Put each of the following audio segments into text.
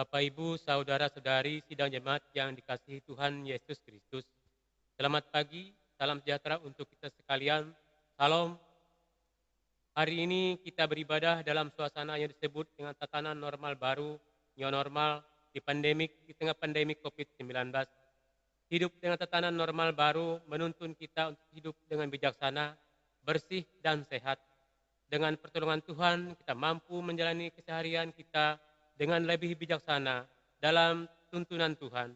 Bapak, Ibu, saudara-saudari sidang jemaat yang dikasihi Tuhan Yesus Kristus. Selamat pagi, salam sejahtera untuk kita sekalian. Salam. Hari ini kita beribadah dalam suasana yang disebut dengan tatanan normal baru, new normal, di tengah pandemik COVID-19. Hidup dengan tatanan normal baru menuntun kita untuk hidup dengan bijaksana, bersih, dan sehat. Dengan pertolongan Tuhan, kita mampu menjalani keseharian kita dengan lebih bijaksana dalam tuntunan Tuhan.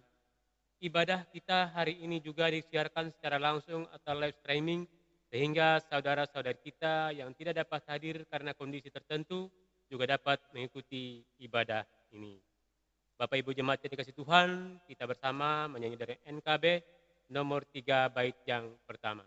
Ibadah kita hari ini juga disiarkan secara langsung atau live streaming, sehingga saudara-saudari kita yang tidak dapat hadir karena kondisi tertentu juga dapat mengikuti ibadah ini. Bapak Ibu jemaat yang dikasihi Tuhan, kita bersama menyanyi dari NKB nomor 3 bait yang pertama.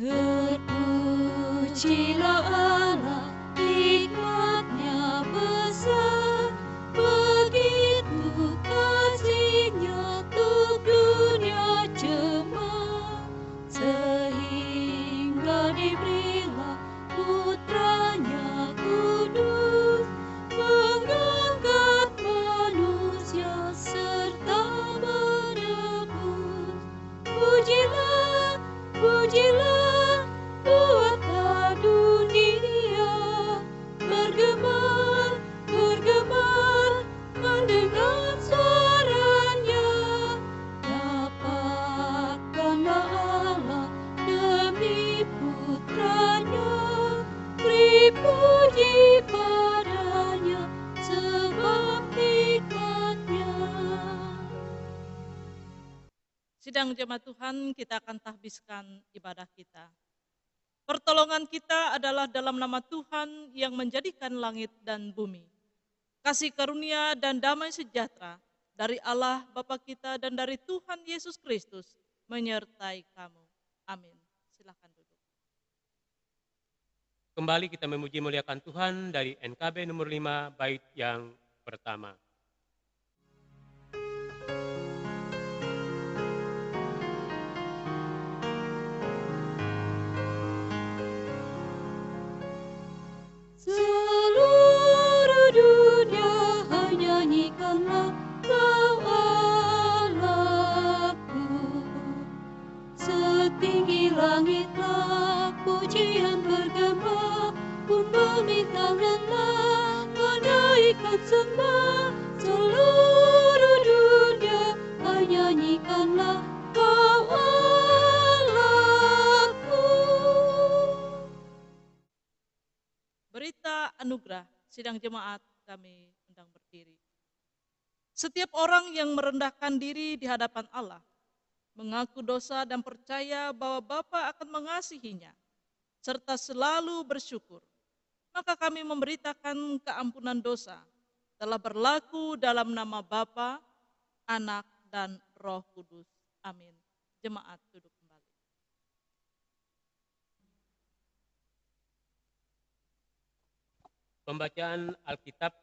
Terpujilah Allah, hikmat-Nya besar, begitu kasih-Nya untuk dunia jemaat, sehingga diberilah Putra-Nya kudus, mengangkat manusia serta menebus. Pujilah, pujilah, buatlah dunia bergemar, bergemar, mendengar suaranya. Dapatkanlah Allah demi Putranya, beri puji padanya sebab hikmat-Nya. Sidang jemaat Tuhan, kita akan tahbiskan ibadah kita. Pertolongan kita adalah dalam nama Tuhan yang menjadikan langit dan bumi. Kasih karunia dan damai sejahtera dari Allah Bapa kita dan dari Tuhan Yesus Kristus menyertai kamu. Amin. Silakan duduk. Kembali kita memuji muliakan Tuhan dari NKB nomor 5 bait yang pertama. Seluruh dunia nyanyikanlah Kau Allahku. Setinggi langitlah pujian bergema, pun bumi tanganlah menaikkan sembah. Seluruh dunia nyanyikanlah Kau Allahku. Berita anugerah, sidang jemaat kami undang berdiri. Setiap orang yang merendahkan diri di hadapan Allah, mengaku dosa dan percaya bahwa Bapa akan mengasihinya, serta selalu bersyukur, maka kami memberitakan keampunan dosa telah berlaku dalam nama Bapa, Anak, dan Roh Kudus. Amin. Jemaat duduk kembali. Pembacaan Alkitab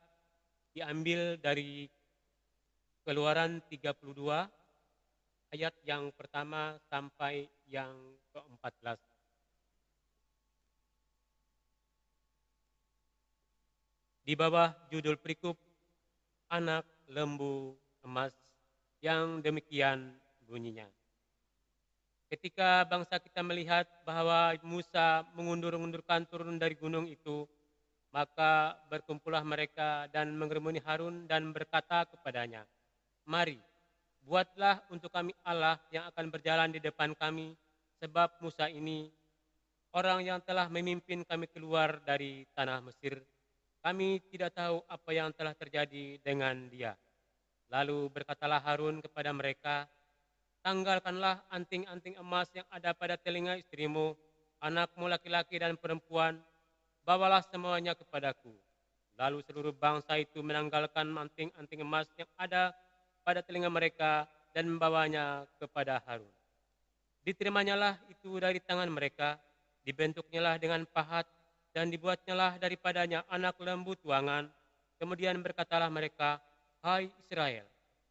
diambil dari Keluaran 32 ayat yang pertama sampai yang ke-14. Di bawah judul perikop Anak Lembu Emas, yang demikian bunyinya. Ketika bangsa kita melihat bahwa Musa mengundur-undurkan turun dari gunung itu, maka berkumpullah mereka dan mengerumuni Harun dan berkata kepadanya, "Mari, buatlah untuk kami Allah yang akan berjalan di depan kami, sebab Musa ini orang yang telah memimpin kami keluar dari tanah Mesir. Kami tidak tahu apa yang telah terjadi dengan dia." Lalu berkatalah Harun kepada mereka, "Tanggalkanlah anting-anting emas yang ada pada telinga istrimu, anakmu laki-laki dan perempuan, bawalah semuanya kepadaku." Lalu seluruh bangsa itu menanggalkan anting-anting emas yang ada pada telinga mereka dan membawanya kepada Harun. Diterimanya itu dari tangan mereka, dibentuknyalah dengan pahat, dan dibuatnyalah daripadanya anak lembu tuangan. Kemudian berkatalah mereka, "Hai Israel,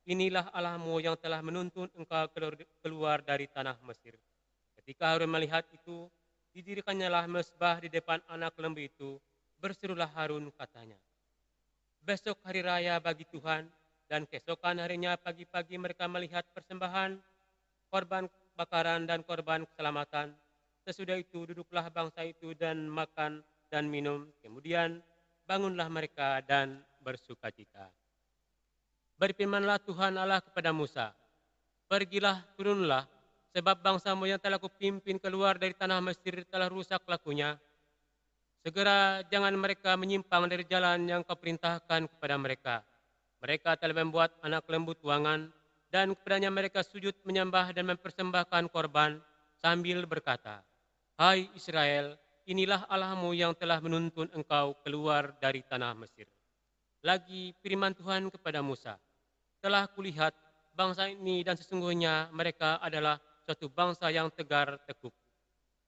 inilah Allahmu yang telah menuntun engkau keluar dari tanah Mesir." Ketika Harun melihat itu, didirikannya mezbah di depan anak lembu itu. Berserulah Harun, katanya, besok hari raya bagi Tuhan, dan keesokan harinya pagi-pagi mereka melihat persembahan, korban bakaran dan korban keselamatan. Sesudah itu duduklah bangsa itu dan makan dan minum. Kemudian bangunlah mereka dan bersukacita. Berfirmanlah Tuhan Allah kepada Musa, pergilah, turunlah, sebab bangsamu yang telah kupimpin keluar dari tanah Mesir telah rusak lakunya. Segera jangan mereka menyimpang dari jalan yang kau perintahkan kepada mereka. Mereka telah membuat anak lembu tuangan, dan kepadanya mereka sujud menyembah dan mempersembahkan korban, sambil berkata, hai Israel, inilah Allahmu yang telah menuntun engkau keluar dari tanah Mesir. Lagi firman Tuhan kepada Musa, telah kulihat bangsa ini dan sesungguhnya mereka adalah suatu bangsa yang tegar tekuk.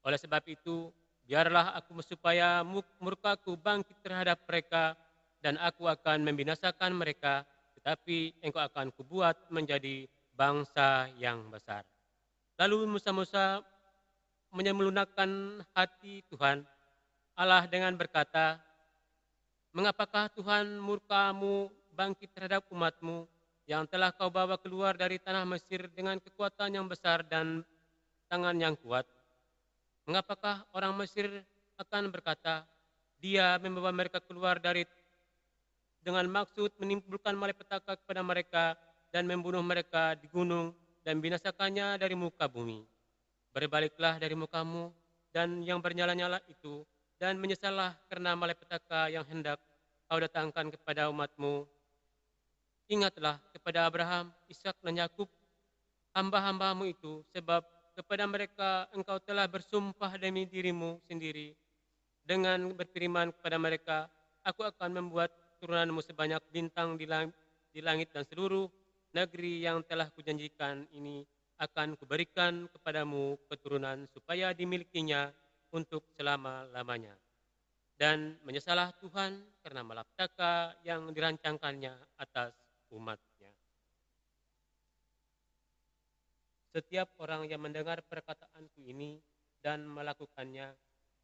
Oleh sebab itu, biarlah aku supaya murkaku bangkit terhadap mereka, dan aku akan membinasakan mereka, tetapi engkau akan kubuat menjadi bangsa yang besar. Lalu Musa menyelunakkan hati Tuhan Allah dengan berkata, mengapakah Tuhan murkamu bangkit terhadap umatmu yang telah kau bawa keluar dari tanah Mesir dengan kekuatan yang besar dan tangan yang kuat? Mengapakah orang Mesir akan berkata, dia membawa mereka keluar dengan maksud menimbulkan malapetaka kepada mereka dan membunuh mereka di gunung dan binasakannya dari muka bumi. Berbaliklah dari mukamu dan yang bernyala-nyala itu dan menyesallah karena malapetaka yang hendak kau datangkan kepada umatmu. Ingatlah kepada Abraham, Ishak dan Yakub, hamba-hambamu itu, sebab kepada mereka engkau telah bersumpah demi dirimu sendiri dengan berfirman kepada mereka, aku akan membuat turunanmu sebanyak bintang di langit dan seluruh negeri yang telah kujanjikan ini akan kuberikan kepadamu keturunan supaya dimilikinya untuk selama-lamanya. Dan menyesalah Tuhan karena malapetaka yang dirancangkannya atas umatnya. Setiap orang yang mendengar perkataanku ini dan melakukannya,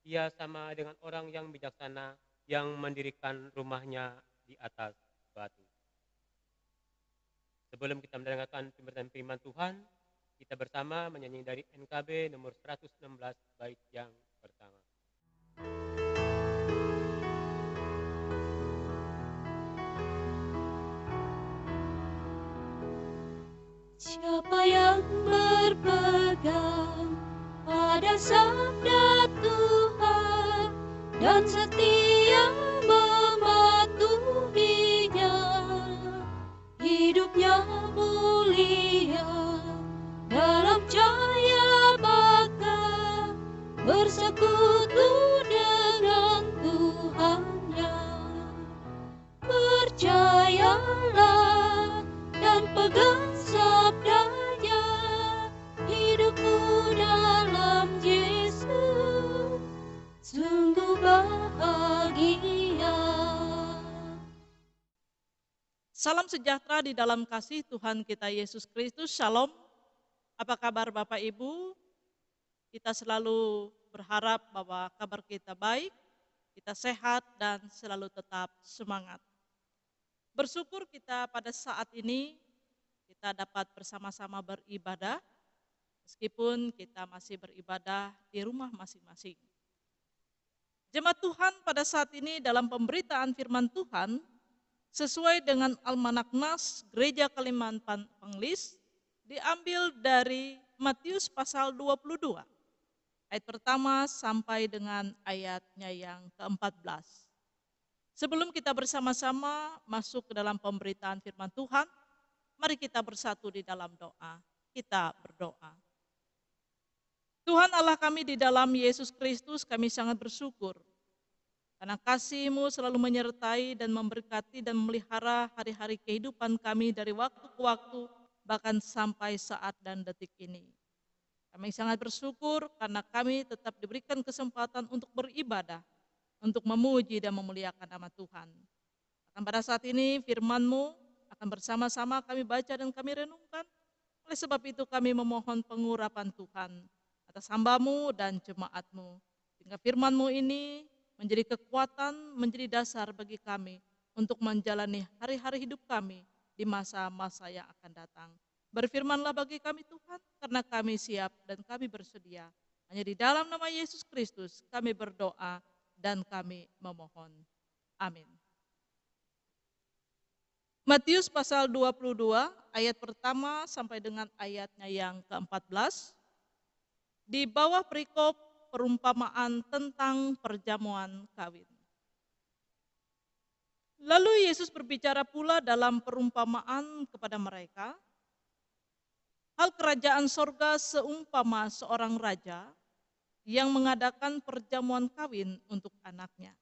ia sama dengan orang yang bijaksana yang mendirikan rumahnya di atas batu. Sebelum kita mendengarkan pemberitaan firman Tuhan, kita bersama menyanyi dari NKB nomor 116 bait yang pertama. Siapa yang berpegang pada sabda Tuhan dan setia mematuhinya, hidupnya mulia dalam cahaya baka, bersekutu dengan Tuhannya. Percayalah dan pegang sabdanya, hidupmu dalam Yesus sungguh bahagia. Salam sejahtera di dalam kasih Tuhan kita Yesus Kristus. Shalom. Apa kabar Bapak Ibu? Kita selalu berharap bahwa kabar kita baik, kita sehat dan selalu tetap semangat. Bersyukur kita pada saat ini kita dapat bersama-sama beribadah, meskipun kita masih beribadah di rumah masing-masing. Jemaat Tuhan, pada saat ini dalam pemberitaan firman Tuhan, sesuai dengan Almanak Nas Gereja Kalimantan Penglis, diambil dari Matius pasal 22, ayat pertama sampai dengan ayatnya yang ke-14. Sebelum kita bersama-sama masuk ke dalam pemberitaan firman Tuhan, mari kita bersatu di dalam doa. Kita berdoa. Tuhan Allah kami, di dalam Yesus Kristus kami sangat bersyukur karena kasih-Mu selalu menyertai dan memberkati dan memelihara hari-hari kehidupan kami dari waktu ke waktu, bahkan sampai saat dan detik ini. Kami sangat bersyukur karena kami tetap diberikan kesempatan untuk beribadah, untuk memuji dan memuliakan nama Tuhan. Akan pada saat ini firman-Mu akan bersama-sama kami baca dan kami renungkan. Oleh sebab itu kami memohon pengurapan Tuhan atas hamba-Mu dan jemaat-Mu. Sehingga firman-Mu ini menjadi kekuatan, menjadi dasar bagi kami untuk menjalani hari-hari hidup kami di masa-masa yang akan datang. Berfirmanlah bagi kami Tuhan, karena kami siap dan kami bersedia. Hanya di dalam nama Yesus Kristus kami berdoa dan kami memohon. Amin. Matius pasal 22 ayat pertama sampai dengan ayatnya yang ke-14. Di bawah perikop perumpamaan tentang perjamuan kawin. Lalu Yesus berbicara pula dalam perumpamaan kepada mereka, hal kerajaan sorga seumpama seorang raja yang mengadakan perjamuan kawin untuk anaknya.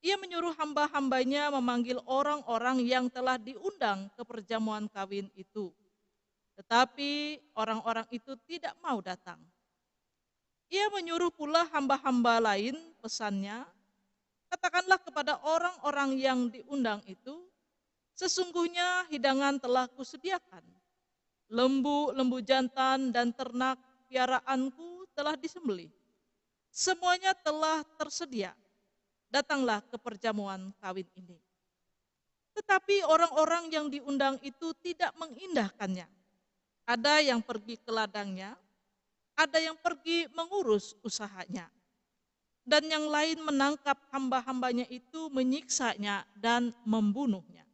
Ia menyuruh hamba-hambanya memanggil orang-orang yang telah diundang ke perjamuan kawin itu. Tetapi orang-orang itu tidak mau datang. Ia menyuruh pula hamba-hamba lain, pesannya, katakanlah kepada orang-orang yang diundang itu, sesungguhnya hidangan telah kusediakan. Lembu-lembu jantan dan ternak piaraanku telah disembelih. Semuanya telah tersedia. Datanglah ke perjamuan kawin ini. Tetapi orang-orang yang diundang itu tidak mengindahkannya. Ada yang pergi ke ladangnya, ada yang pergi mengurus usahanya. Dan yang lain menangkap hamba-hambanya itu, menyiksanya dan membunuhnya.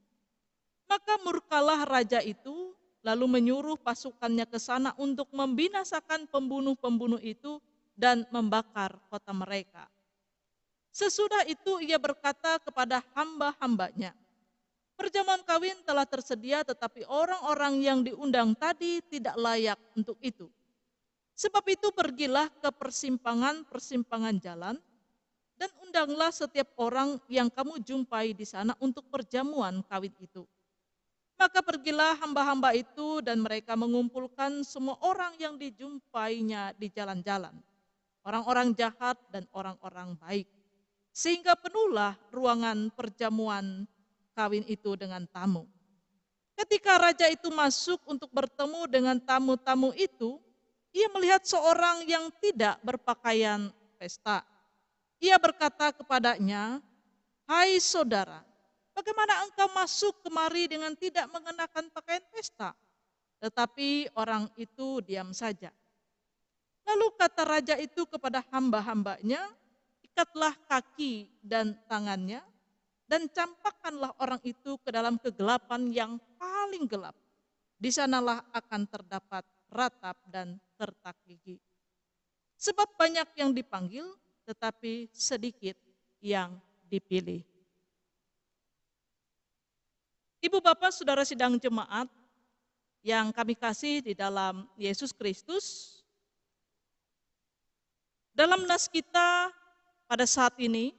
Maka murkalah raja itu, lalu menyuruh pasukannya ke sana untuk membinasakan pembunuh-pembunuh itu dan membakar kota mereka. Sesudah itu ia berkata kepada hamba-hambanya, perjamuan kawin telah tersedia, tetapi orang-orang yang diundang tadi tidak layak untuk itu. Sebab itu pergilah ke persimpangan-persimpangan jalan dan undanglah setiap orang yang kamu jumpai di sana untuk perjamuan kawin itu. Maka pergilah hamba-hamba itu dan mereka mengumpulkan semua orang yang dijumpainya di jalan-jalan, orang-orang jahat dan orang-orang baik, sehingga penuhlah ruangan perjamuan kawin itu dengan tamu. Ketika raja itu masuk untuk bertemu dengan tamu-tamu itu, ia melihat seorang yang tidak berpakaian pesta. Ia berkata kepadanya, hai saudara, bagaimana engkau masuk kemari dengan tidak mengenakan pakaian pesta? Tetapi orang itu diam saja. Lalu kata raja itu kepada hamba-hambanya, ikatlah kaki dan tangannya, dan campakkanlah orang itu ke dalam kegelapan yang paling gelap. Di sanalah akan terdapat ratap dan retak gigi. Sebab banyak yang dipanggil, tetapi sedikit yang dipilih. Ibu bapak saudara sidang jemaat yang kami kasih di dalam Yesus Kristus, dalam nas kita pada saat ini,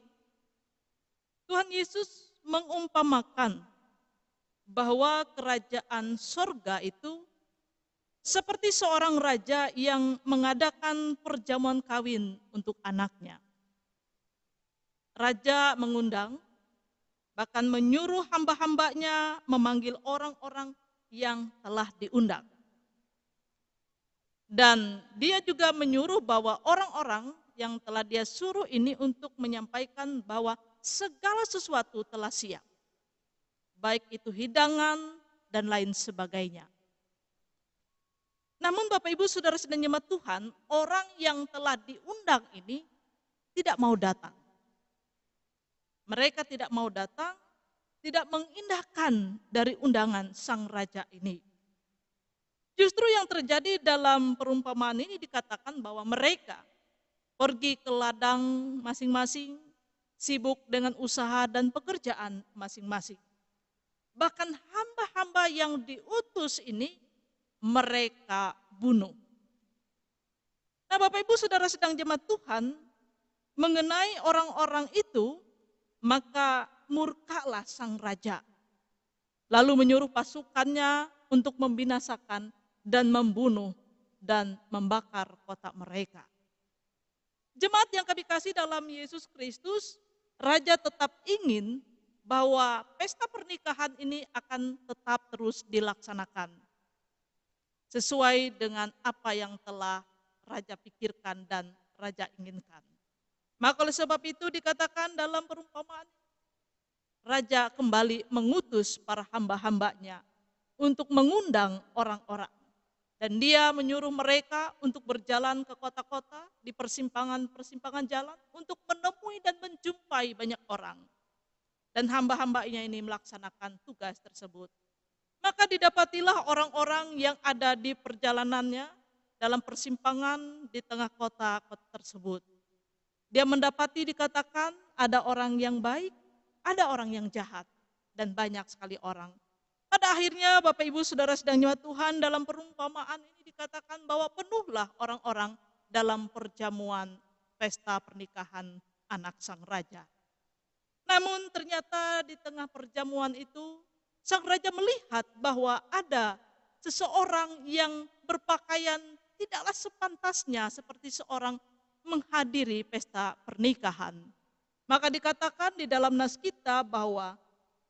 Tuhan Yesus mengumpamakan bahwa kerajaan sorga itu seperti seorang raja yang mengadakan perjamuan kawin untuk anaknya. Raja mengundang, bahkan menyuruh hamba-hambanya memanggil orang-orang yang telah diundang. Dan dia juga menyuruh bahwa orang-orang yang telah dia suruh ini untuk menyampaikan bahwa segala sesuatu telah siap. Baik itu hidangan dan lain sebagainya. Namun Bapak Ibu Saudara sedang jemaat Tuhan, orang yang telah diundang ini tidak mau datang. Mereka tidak mau datang, tidak mengindahkan dari undangan sang raja ini. Justru yang terjadi dalam perumpamaan ini dikatakan bahwa mereka pergi ke ladang masing-masing, sibuk dengan usaha dan pekerjaan masing-masing. Bahkan hamba-hamba yang diutus ini mereka bunuh. Nah Bapak Ibu Saudara sedang jemaat Tuhan, mengenai orang-orang itu, maka murkalah sang raja. Lalu menyuruh pasukannya untuk membinasakan dan membunuh dan membakar kota mereka. Jemaat yang kami kasih dalam Yesus Kristus, raja tetap ingin bahwa pesta pernikahan ini akan tetap terus dilaksanakan sesuai dengan apa yang telah raja pikirkan dan raja inginkan. Maka oleh sebab itu dikatakan dalam perumpamaan, raja kembali mengutus para hamba-hambanya untuk mengundang orang-orang. Dan dia menyuruh mereka untuk berjalan ke kota-kota di persimpangan-persimpangan jalan untuk menemui dan menjumpai banyak orang. Dan hamba-hambanya ini melaksanakan tugas tersebut. Maka didapatilah orang-orang yang ada di perjalanannya dalam persimpangan di tengah kota-kota tersebut. Dia mendapati dikatakan ada orang yang baik, ada orang yang jahat, dan banyak sekali orang. Pada akhirnya Bapak Ibu Saudara sedang nyawa Tuhan, dalam perumpamaan ini dikatakan bahwa penuhlah orang-orang dalam perjamuan pesta pernikahan anak sang raja. Namun ternyata di tengah perjamuan itu sang raja melihat bahwa ada seseorang yang berpakaian tidaklah sepantasnya seperti seorang menghadiri pesta pernikahan. Maka dikatakan di dalam nas kita bahwa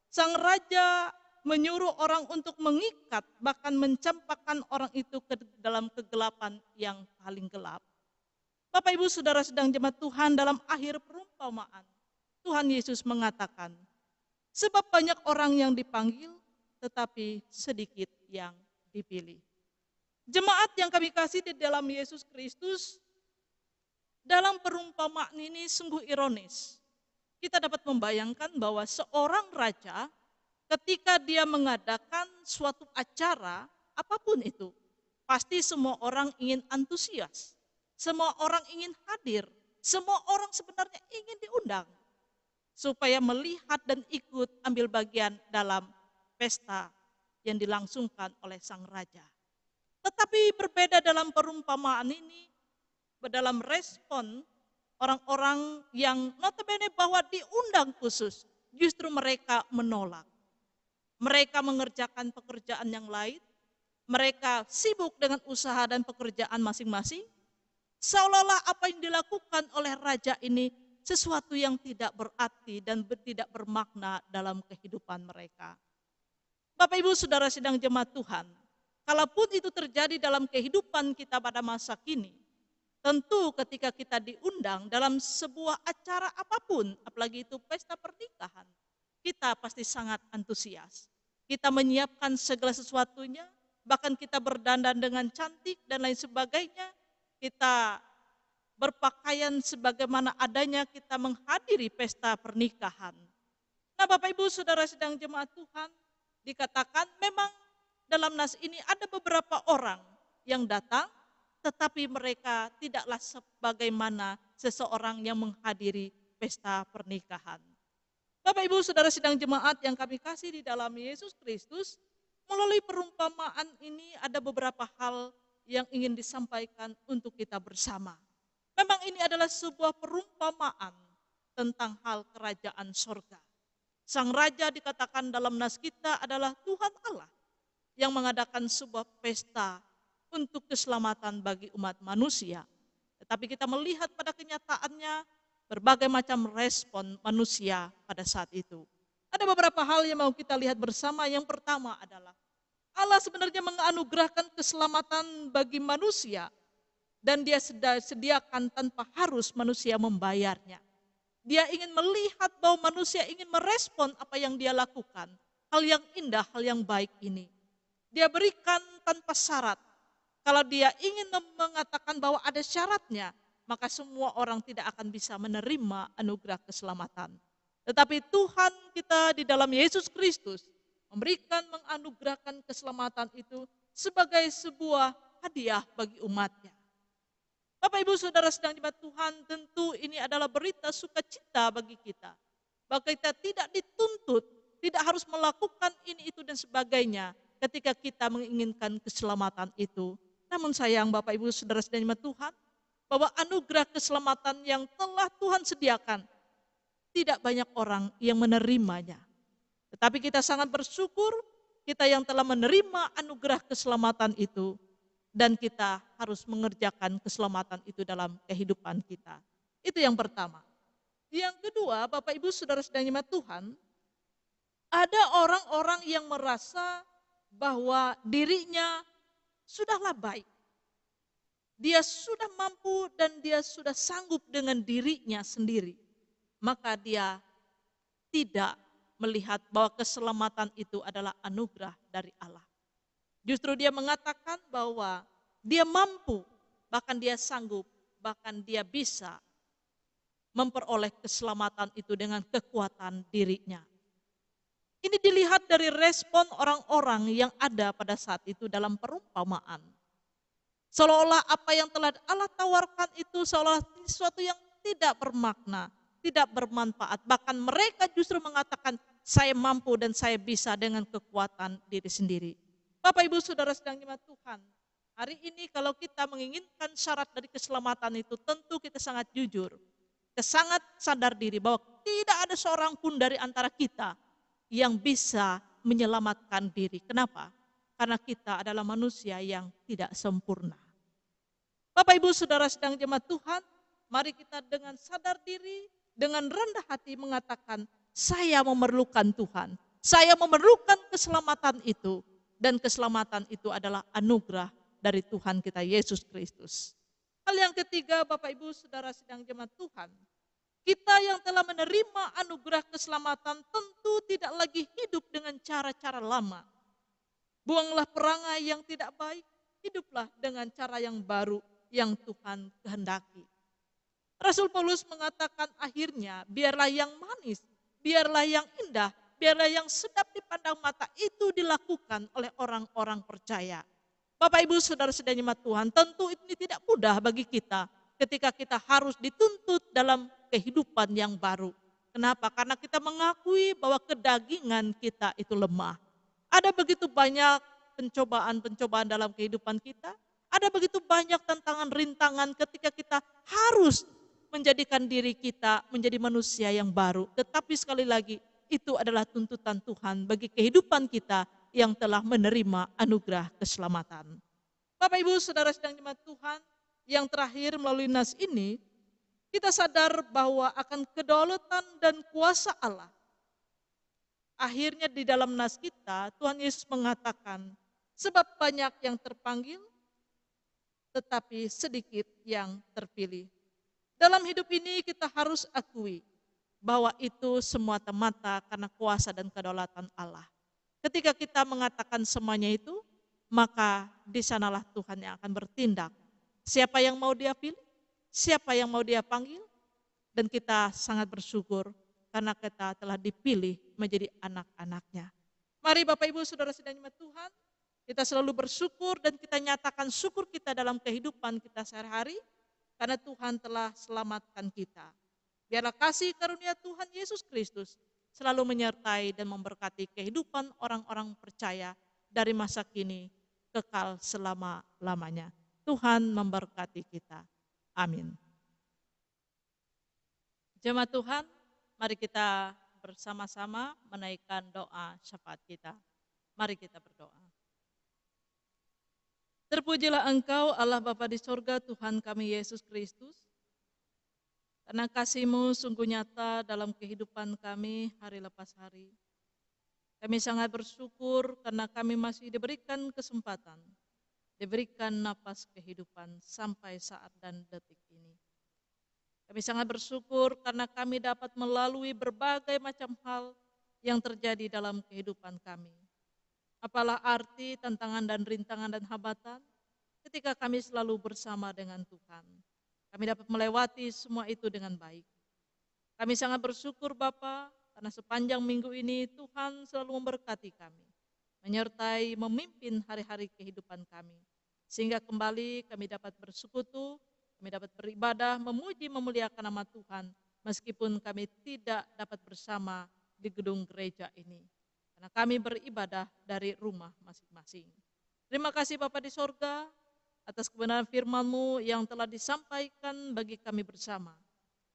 sang raja menyuruh orang untuk mengikat, bahkan mencampakkan orang itu ke dalam kegelapan yang paling gelap. Bapak Ibu Saudara sedang jemaat Tuhan, dalam akhir perumpamaan, Tuhan Yesus mengatakan, sebab banyak orang yang dipanggil, tetapi sedikit yang dipilih. Jemaat yang kami kasih di dalam Yesus Kristus, dalam perumpamaan ini sungguh ironis. Kita dapat membayangkan bahwa seorang raja ketika dia mengadakan suatu acara, apapun itu, pasti semua orang ingin antusias, semua orang ingin hadir, semua orang sebenarnya ingin diundang, supaya melihat dan ikut ambil bagian dalam pesta yang dilangsungkan oleh sang raja. Tetapi berbeda dalam perumpamaan ini, dalam respon orang-orang yang notabene bahwa diundang khusus, justru mereka menolak. Mereka mengerjakan pekerjaan yang lain, mereka sibuk dengan usaha dan pekerjaan masing-masing, seolah-olah apa yang dilakukan oleh raja ini sesuatu yang tidak berarti dan tidak bermakna dalam kehidupan mereka. Bapak Ibu Saudara sidang jemaat Tuhan, kalaupun itu terjadi dalam kehidupan kita pada masa kini, tentu ketika kita diundang dalam sebuah acara apapun, apalagi itu pesta pernikahan, kita pasti sangat antusias. Kita menyiapkan segala sesuatunya, bahkan kita berdandan dengan cantik dan lain sebagainya. Kita berpakaian sebagaimana adanya kita menghadiri pesta pernikahan. Nah Bapak Ibu Saudara sedang jemaat Tuhan, dikatakan memang dalam nas ini ada beberapa orang yang datang, tetapi mereka tidaklah sebagaimana seseorang yang menghadiri pesta pernikahan. Bapak Ibu Saudara sidang jemaat yang kami kasih di dalam Yesus Kristus, melalui perumpamaan ini ada beberapa hal yang ingin disampaikan untuk kita bersama. Memang ini adalah sebuah perumpamaan tentang hal kerajaan sorga. Sang raja dikatakan dalam nas kita adalah Tuhan Allah yang mengadakan sebuah pesta untuk keselamatan bagi umat manusia. Tetapi kita melihat pada kenyataannya berbagai macam respon manusia pada saat itu. Ada beberapa hal yang mau kita lihat bersama. Yang pertama adalah Allah sebenarnya menganugerahkan keselamatan bagi manusia dan dia sediakan tanpa harus manusia membayarnya. Dia ingin melihat bahwa manusia ingin merespon apa yang dia lakukan. Hal yang indah, hal yang baik ini. Dia berikan tanpa syarat. Kalau dia ingin mengatakan bahwa ada syaratnya, maka semua orang tidak akan bisa menerima anugerah keselamatan. Tetapi Tuhan kita di dalam Yesus Kristus memberikan, menganugerahkan keselamatan itu sebagai sebuah hadiah bagi umatnya. Bapak Ibu Saudara sedang jemaat Tuhan, tentu ini adalah berita sukacita bagi kita. Bahwa kita tidak dituntut, tidak harus melakukan ini, itu, dan sebagainya ketika kita menginginkan keselamatan itu. Namun sayang Bapak Ibu Saudara sedang jemaat Tuhan, bahwa anugerah keselamatan yang telah Tuhan sediakan, tidak banyak orang yang menerimanya. Tetapi kita sangat bersyukur, kita yang telah menerima anugerah keselamatan itu, dan kita harus mengerjakan keselamatan itu dalam kehidupan kita. Itu yang pertama. Yang kedua, Bapak Ibu Saudara sedang jemaat Tuhan, ada orang-orang yang merasa bahwa dirinya sudahlah baik. dia sudah mampu dan dia sudah sanggup dengan dirinya sendiri, maka dia tidak melihat bahwa keselamatan itu adalah anugerah dari Allah. Justru dia mengatakan bahwa dia mampu, bahkan dia sanggup, bahkan dia bisa memperoleh keselamatan itu dengan kekuatan dirinya. Ini dilihat dari respon orang-orang yang ada pada saat itu dalam perumpamaan. Seolah-olah apa yang telah Allah tawarkan itu seolah sesuatu yang tidak bermakna, tidak bermanfaat. Bahkan mereka justru mengatakan, saya mampu dan saya bisa dengan kekuatan diri sendiri. Bapak Ibu Saudara sedang jemaat Tuhan, hari ini kalau kita menginginkan syarat dari keselamatan itu, tentu kita sangat jujur. Kita sangat sadar diri bahwa tidak ada seorang pun dari antara kita yang bisa menyelamatkan diri. Kenapa? Karena kita adalah manusia yang tidak sempurna. Bapak Ibu Saudara sedang jemaat Tuhan, mari kita dengan sadar diri, dengan rendah hati mengatakan, saya memerlukan Tuhan. Saya memerlukan keselamatan itu. Dan keselamatan itu adalah anugerah dari Tuhan kita Yesus Kristus. Hal yang ketiga, Bapak Ibu Saudara sedang jemaat Tuhan, kita yang telah menerima anugerah keselamatan tentu tidak lagi hidup dengan cara-cara lama. Buanglah perangai yang tidak baik, hiduplah dengan cara yang baru yang Tuhan kehendaki. Rasul Paulus mengatakan akhirnya, biarlah yang manis, biarlah yang indah, biarlah yang sedap dipandang mata itu dilakukan oleh orang-orang percaya. Bapak Ibu Saudara sedang jemaat Tuhan, tentu ini tidak mudah bagi kita ketika kita harus dituntut dalam kehidupan yang baru. Kenapa? Karena kita mengakui bahwa kedagingan kita itu lemah. Ada begitu banyak pencobaan-pencobaan dalam kehidupan kita. Ada begitu banyak tantangan rintangan ketika kita harus menjadikan diri kita menjadi manusia yang baru. Tetapi sekali lagi, itu adalah tuntutan Tuhan bagi kehidupan kita yang telah menerima anugerah keselamatan. Bapak Ibu Saudara sedang jemaat Tuhan, yang terakhir melalui nas ini, kita sadar bahwa akan kedaulatan dan kuasa Allah. Akhirnya di dalam nas kita, Tuhan Yesus mengatakan, sebab banyak yang terpanggil, tetapi sedikit yang terpilih. Dalam hidup ini kita harus akui bahwa itu semata-mata karena kuasa dan kedaulatan Allah. Ketika kita mengatakan semuanya itu, maka di sanalah Tuhan yang akan bertindak. Siapa yang mau dia pilih, siapa yang mau dia panggil, dan kita sangat bersyukur karena kita telah dipilih menjadi anak-anaknya. Mari Bapak Ibu Saudara sedang jemaat Tuhan, kita selalu bersyukur dan kita nyatakan syukur kita dalam kehidupan kita sehari-hari, karena Tuhan telah selamatkan kita. Biarlah kasih karunia Tuhan Yesus Kristus selalu menyertai dan memberkati kehidupan orang-orang percaya dari masa kini kekal selama-lamanya. Tuhan memberkati kita. Amin. Jemaat Tuhan, mari kita bersama-sama menaikkan doa syafaat kita. Mari kita berdoa. Terpujilah Engkau Allah Bapa di sorga, Tuhan kami Yesus Kristus. Karena kasih-Mu sungguh nyata dalam kehidupan kami hari lepas hari. Kami sangat bersyukur karena kami masih diberikan kesempatan, diberikan napas kehidupan sampai saat dan detik ini. Kami sangat bersyukur karena kami dapat melalui berbagai macam hal yang terjadi dalam kehidupan kami. Apalah arti tantangan dan rintangan dan hambatan ketika kami selalu bersama dengan Tuhan. Kami dapat melewati semua itu dengan baik. Kami sangat bersyukur Bapa, karena sepanjang minggu ini Tuhan selalu memberkati kami, menyertai, memimpin hari-hari kehidupan kami. Sehingga kembali kami dapat bersekutu, kami dapat beribadah, memuji, memuliakan nama Tuhan, meskipun kami tidak dapat bersama di gedung gereja ini. Karena kami beribadah dari rumah masing-masing. Terima kasih Bapa di sorga, atas kebenaran firman-Mu yang telah disampaikan bagi kami bersama.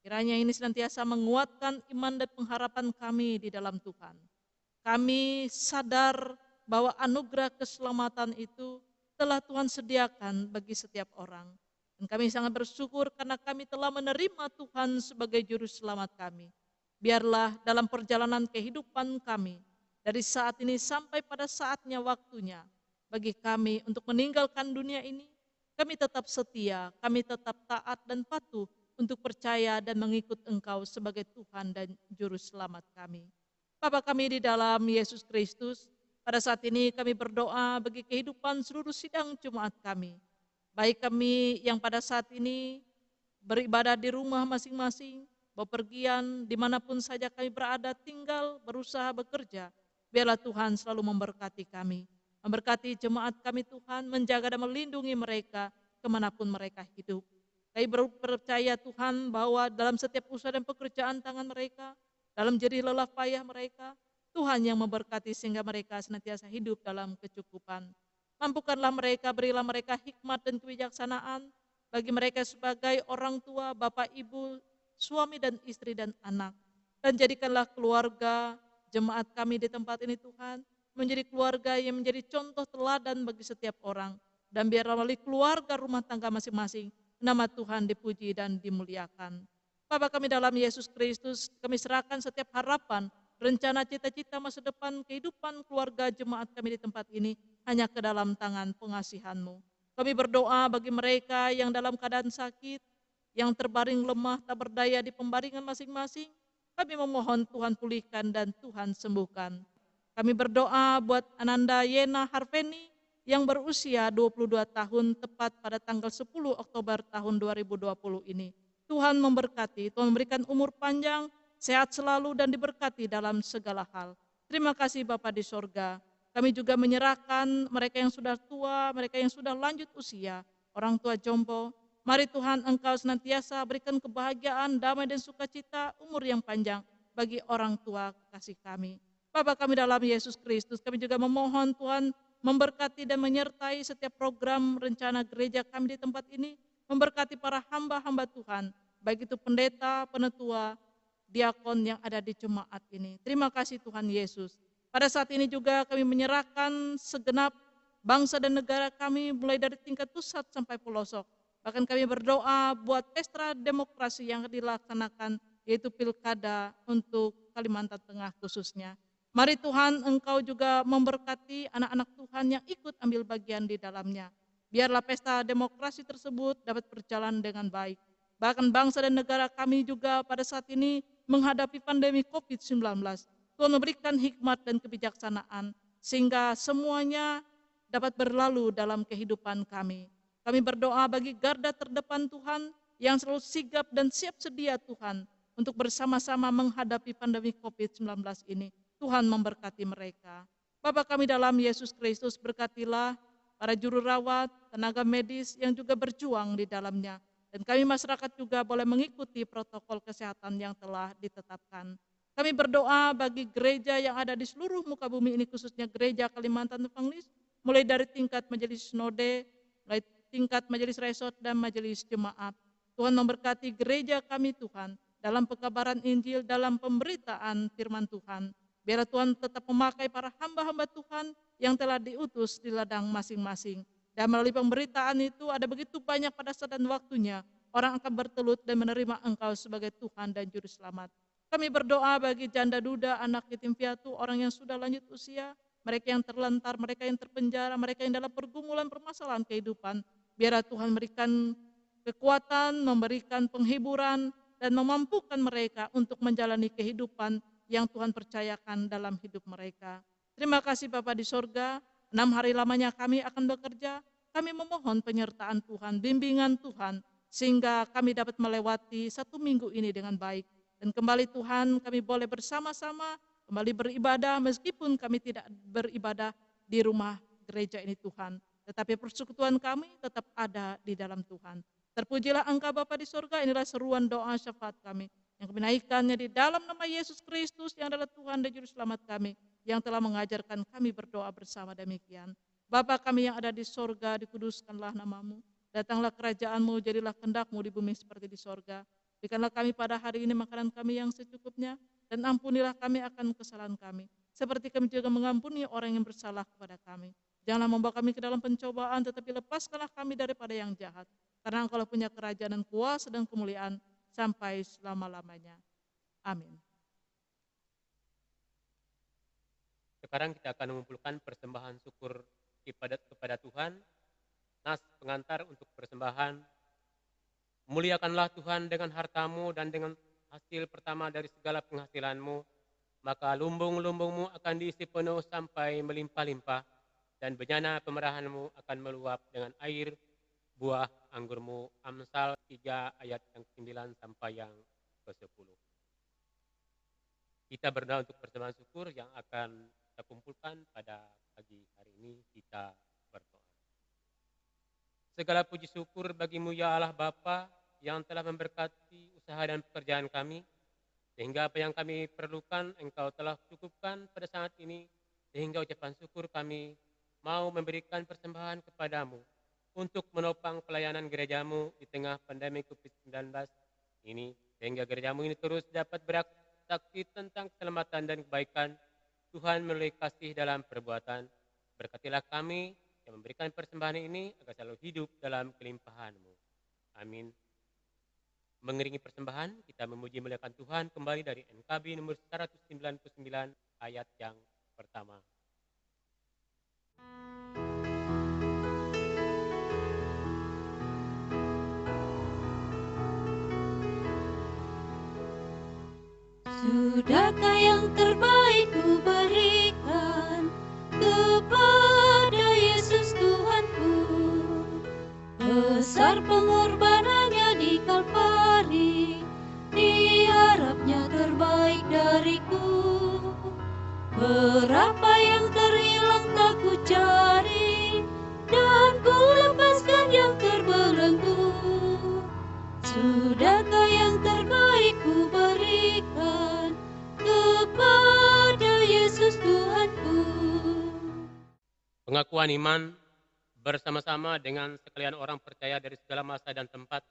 Kiranya ini senantiasa menguatkan iman dan pengharapan kami di dalam Tuhan. Kami sadar bahwa anugerah keselamatan itu telah Tuhan sediakan bagi setiap orang. Dan kami sangat bersyukur karena kami telah menerima Tuhan sebagai juru selamat kami. Biarlah dalam perjalanan kehidupan kami, dari saat ini sampai pada saatnya waktunya, bagi kami untuk meninggalkan dunia ini, Kami tetap setia, kami tetap taat dan patuh untuk percaya dan mengikut Engkau sebagai Tuhan dan Juru Selamat kami. Bapa kami di dalam Yesus Kristus, pada saat ini kami berdoa bagi kehidupan seluruh sidang Jumat kami. Baik kami yang pada saat ini beribadah di rumah masing-masing, bepergian dimanapun saja kami berada, tinggal, berusaha, bekerja. Biarlah Tuhan selalu memberkati kami. Memberkati jemaat kami Tuhan, menjaga dan melindungi mereka kemanapun mereka hidup. Kami percaya Tuhan bahwa dalam setiap usaha dan pekerjaan tangan mereka, dalam jerih lelah payah mereka, Tuhan yang memberkati sehingga mereka senantiasa hidup dalam kecukupan. Mampukanlah mereka, berilah mereka hikmat dan kebijaksanaan, bagi mereka sebagai orang tua, bapak, ibu, suami dan istri dan anak. Dan jadikanlah keluarga jemaat kami di tempat ini Tuhan, menjadi keluarga yang menjadi contoh teladan bagi setiap orang. Dan biarlah melalui keluarga rumah tangga masing-masing, nama Tuhan dipuji dan dimuliakan. Bapa kami dalam Yesus Kristus, kami serahkan setiap harapan, rencana cita-cita masa depan kehidupan keluarga jemaat kami di tempat ini hanya ke dalam tangan pengasihan-Mu. Kami berdoa bagi mereka yang dalam keadaan sakit, yang terbaring lemah, tak berdaya di pembaringan masing-masing. Kami memohon Tuhan pulihkan dan Tuhan sembuhkan. Kami berdoa buat Ananda Yena Harveni yang berusia 22 tahun tepat pada tanggal 10 Oktober tahun 2020 ini. Tuhan memberkati, Tuhan memberikan umur panjang, sehat selalu dan diberkati dalam segala hal. Terima kasih Bapa di sorga. Kami juga menyerahkan mereka yang sudah tua, mereka yang sudah lanjut usia, orang tua jompo. Mari Tuhan Engkau senantiasa berikan kebahagiaan, damai dan sukacita, umur yang panjang bagi orang tua kasih kami. Bapa kami dalam Yesus Kristus, kami juga memohon Tuhan memberkati dan menyertai setiap program rencana gereja kami di tempat ini, memberkati para hamba-hamba Tuhan, baik itu pendeta, penetua, diakon yang ada di jemaat ini. Terima kasih Tuhan Yesus. Pada saat ini juga kami menyerahkan segenap bangsa dan negara kami mulai dari tingkat pusat sampai pelosok. Bahkan kami berdoa buat pesta demokrasi yang dilaksanakan yaitu pilkada untuk Kalimantan Tengah khususnya. Mari Tuhan Engkau juga memberkati anak-anak Tuhan yang ikut ambil bagian di dalamnya. Biarlah pesta demokrasi tersebut dapat berjalan dengan baik. Bahkan bangsa dan negara kami juga pada saat ini menghadapi pandemi COVID-19. Tuhan memberikan hikmat dan kebijaksanaan sehingga semuanya dapat berlalu dalam kehidupan kami. Kami berdoa bagi garda terdepan Tuhan yang selalu sigap dan siap sedia Tuhan untuk bersama-sama menghadapi pandemi COVID-19 ini. Tuhan memberkati mereka. Bapa kami dalam Yesus Kristus, berkatilah para juru rawat, tenaga medis yang juga berjuang di dalamnya. Dan kami masyarakat juga boleh mengikuti protokol kesehatan yang telah ditetapkan. Kami berdoa bagi gereja yang ada di seluruh muka bumi ini, khususnya gereja Kalimantan Evangelis, mulai dari tingkat majelis sinode, mulai tingkat majelis resort dan majelis jemaat. Tuhan memberkati gereja kami Tuhan, dalam pekabaran Injil, dalam pemberitaan firman Tuhan. Biarlah Tuhan tetap memakai para hamba-hamba Tuhan yang telah diutus di ladang masing-masing. Dan melalui pemberitaan itu ada begitu banyak pada saat dan waktunya, orang akan bertelut dan menerima Engkau sebagai Tuhan dan Juru Selamat. Kami berdoa bagi janda duda, anak yatim piatu, orang yang sudah lanjut usia, mereka yang terlantar, mereka yang terpenjara, mereka yang dalam pergumulan permasalahan kehidupan. Biarlah Tuhan memberikan kekuatan, memberikan penghiburan, dan memampukan mereka untuk menjalani kehidupan yang Tuhan percayakan dalam hidup mereka. Terima kasih Bapa di sorga, 6 hari lamanya kami akan bekerja, kami memohon penyertaan Tuhan, bimbingan Tuhan, sehingga kami dapat melewati 1 minggu ini dengan baik. Dan kembali Tuhan kami boleh bersama-sama kembali beribadah meskipun kami tidak beribadah di rumah gereja ini Tuhan. Tetapi persekutuan kami tetap ada di dalam Tuhan. Terpujilah Engkau Bapa di sorga, inilah seruan doa syafaat kami. Yang kami naikkannya di dalam nama Yesus Kristus yang adalah Tuhan dan Juru Selamat kami. Yang telah mengajarkan kami berdoa bersama demikian. Bapa kami yang ada di sorga, dikuduskanlah namamu. Datanglah kerajaanmu, jadilah kehendak-Mu di bumi seperti di sorga. Berikanlah kami pada hari ini makanan kami yang secukupnya, dan ampunilah kami akan kesalahan kami, seperti kami juga mengampuni orang yang bersalah kepada kami. Janganlah membawa kami ke dalam pencobaan, tetapi lepaskanlah kami daripada yang jahat. Karena Engkau punya kerajaan dan kuasa dan kemuliaan sampai selama-lamanya. Amin. Sekarang kita akan mengumpulkan persembahan syukur kepada Tuhan. nas pengantar untuk persembahan. Muliakanlah Tuhan dengan hartamu dan dengan hasil pertama dari segala penghasilanmu, maka lumbung-lumbungmu akan diisi penuh sampai melimpah-limpah, dan bencana pemerahanmu akan meluap dengan air buah anggurmu. Amsal 3 ayat yang ke-9 sampai yang ke-10. Kita berdoa untuk persembahan syukur yang akan kita kumpulkan pada pagi hari ini. Kita berdoa. Segala puji syukur bagimu ya Allah Bapa yang telah memberkati usaha dan pekerjaan kami, sehingga apa yang kami perlukan Engkau telah cukupkan pada saat ini, sehingga ucapan syukur kami mau memberikan persembahan kepadamu untuk menopang pelayanan gerejamu di tengah pandemi COVID-19 ini, sehingga gerejamu ini terus dapat bersaksi tentang keselamatan dan kebaikan Tuhan melalui kasih dalam perbuatan. Berkatilah kami yang memberikan persembahan ini agar selalu hidup dalam kelimpahan-Mu. Amin. Mengiringi persembahan, kita memuji muliakan Tuhan kembali dari NKB nomor 199 ayat yang pertama. Sudahkah yang terbaik ku berikan kepada Yesus Tuhanku? Besar pengorbanannya di Kalvari, diharapnya terbaik dariku. Berapa yang terhilang tak ku cari, dan ku lepaskan yang terbelenggu. Sudahkah yang terbaik ku berikan kepada Yesus Tuhanku? Pengakuan iman bersama-sama dengan sekalian orang percaya dari segala masa dan tempat,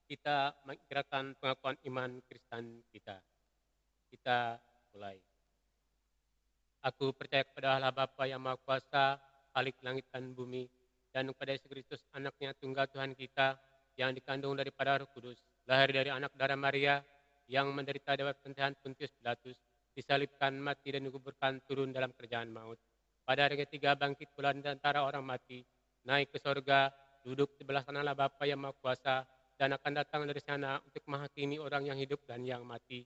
kita mengikirkan pengakuan iman Kristen kita. Kita mulai. Aku percaya kepada Allah Bapa yang Maha Kuasa, Khalik langit dan bumi, dan kepada Yesus Kristus, anaknya tunggal Tuhan kita, yang dikandung daripada Roh Kudus, lahir dari anak darah Maria, yang menderita dari pemerintahan Pontius Pilatus, disalibkan, mati dan dikuburkan, turun dalam kerjaan maut. Pada hari ketiga bangkit pula di antara orang mati, naik ke sorga, duduk sebelah kanan Allah Bapa yang Maha Kuasa, dan akan datang dari sana untuk menghakimi orang yang hidup dan yang mati.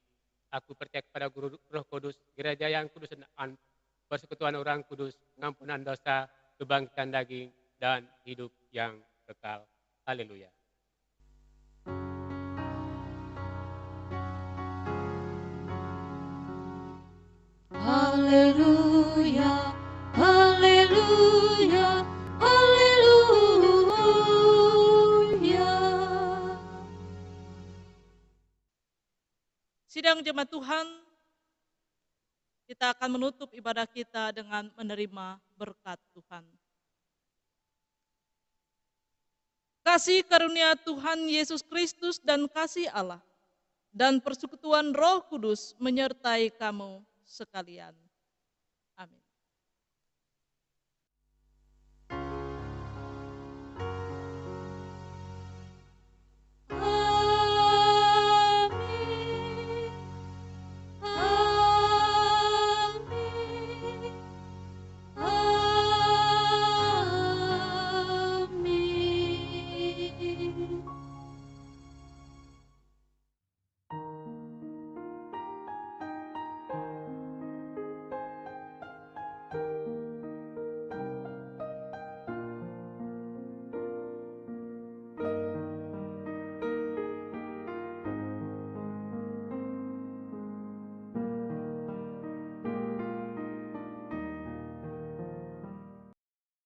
Aku percaya kepada Guru Roh Kudus, gereja yang kudus dan persekutuan orang kudus, pengampunan dosa, kebangkitan daging, dan hidup yang kekal. Haleluya. Haleluya, haleluya, haleluya. Sidang jemaat Tuhan, kita akan menutup ibadah kita dengan menerima berkat Tuhan. Kasih karunia Tuhan Yesus Kristus dan kasih Allah dan persekutuan Roh Kudus menyertai kamu sekalian. Amin.